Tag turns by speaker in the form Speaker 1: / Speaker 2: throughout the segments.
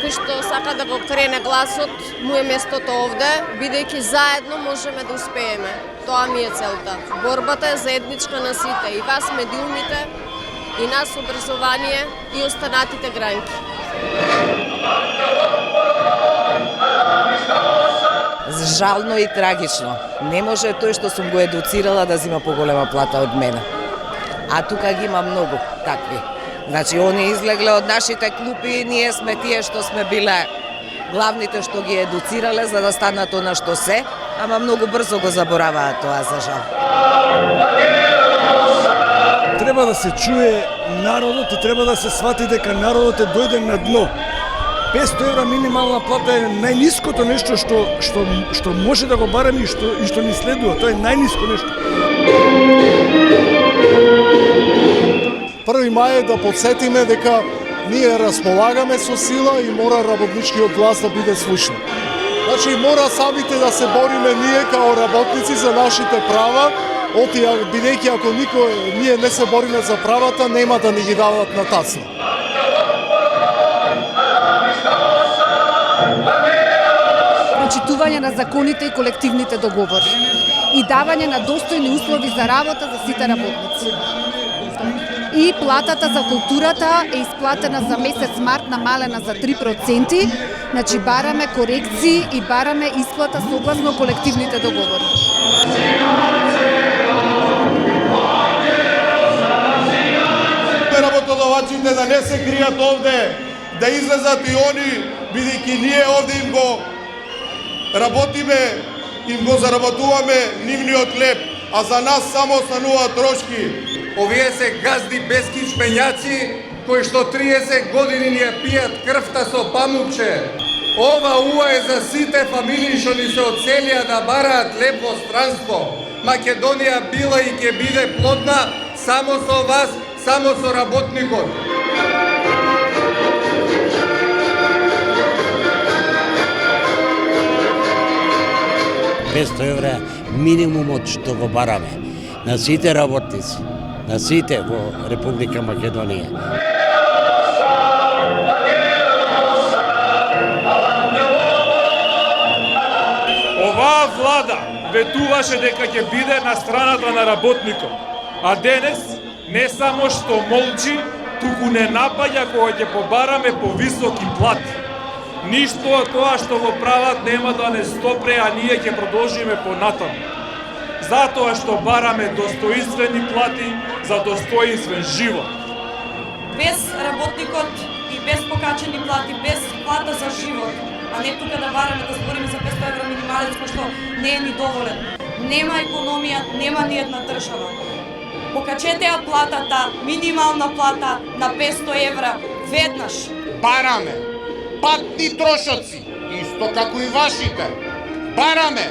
Speaker 1: некој што сака да го крене гласот, му е местото овде, бидејќи заедно можеме да успееме. Тоа ми е целта. Борбата е заедничка на сите, и вас медиумите, и нас образование, и останатите гранки.
Speaker 2: Жално и трагично. Не може тој што сум го едуцирала да зима поголема плата од мене. А тука ги има многу такви. Значи, они излегле од нашите клупи и ние сме тие што сме биле главните што ги едуцирале за да станат она што се, ама многу брзо го забораваат тоа, за жал.
Speaker 3: Треба да се чуе народот и треба да се свати дека народот е дојден на дно. 500 евра минимална плата е најниското нешто што може да го бараме и што ни следува. Тоа е најниско нешто.
Speaker 4: 1 мај е да подсетиме дека ние располагаме со сила и мора работничкиот глас да биде слушнат. Значи мора самите да се бориме ние као работници за нашите права, бидејќи ако ние не се бориме за правата, нема да ни ги дават на тацна.
Speaker 5: Прочитување на законите и колективните договори и давање на достојни услови за работа за сите работници. И платата за културата е исплатена за месец март, намалена за 3%, значи бараме корекции и бараме исплата согласно колективните договори.
Speaker 6: Работодавачите да не се кријат овде, да излезат и они, бидејќи ние овде им го работиме, им го заработуваме нивниот хлеб, а за нас само остануваат трошки.
Speaker 7: Овие се газди без кичпењаци, кои што 30 години ни ја пијат крвта со памукче. Ова уа е за сите фамилии што ни се оцелија да бараат хлеб во странство. Македонија била и ќе биде плодна само со вас, само со работникот.
Speaker 8: €500 минимумот што го бараме на сите работници, на сите во Република Македонија.
Speaker 9: Оваа влада ветуваше дека ќе биде на страната на работникот, а денес не само што молчи, туку не напаѓа кога ќе побараме повисоки плати. Ништо од тоа што го прават нема да не стопре, а ние ќе продолжиме понатаму. Затоа што бараме достоинствени плати за достоинствен живот.
Speaker 10: Без работникот и без покачени плати, без плата за живот, а не тука да бараме да збориме за 500 евра минималец, кој што не е ни доволен. Нема економија, нема ни една држава. Покачете ја платата, минимална плата на 500 евра веднаш.
Speaker 6: Бараме патни трошоци, исто како и вашите. Бараме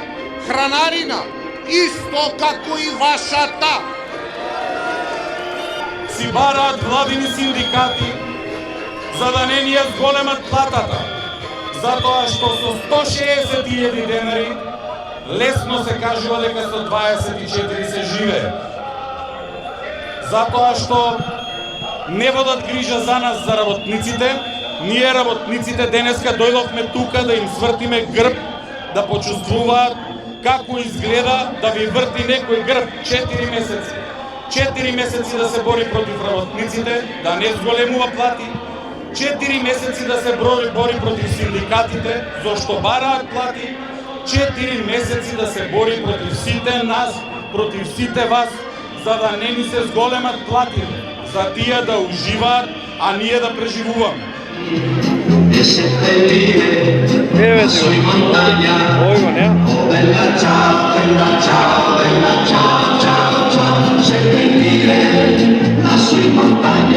Speaker 6: хранарина, исто како и вашата.
Speaker 9: Си бараат владини синдикати за да не ни ја зголемат платата, затоа што со 160.000 денари лесно се кажува дека со 24 се живее. Затоа што не водат грижа за нас, за работниците. Ние работниците денеска дојдовме тука да им свртиме грб, да почувствуваат како изгледа да ви врти некој грб 4 месеци. 4 месеци да се бори против работниците, да не зголемува плати. 4 месеци да се бори против синдикатите, зашто бараат плати. 4 месеци да се бори против сите нас, против сите вас, за да не ни се зголемат плати, за тие да уживаат, а ние да преживуваме.
Speaker 11: Sui montagna, oh bella ciao, bella ciao, bella ciao, ciao, ciao, seppellire lassù in montagna.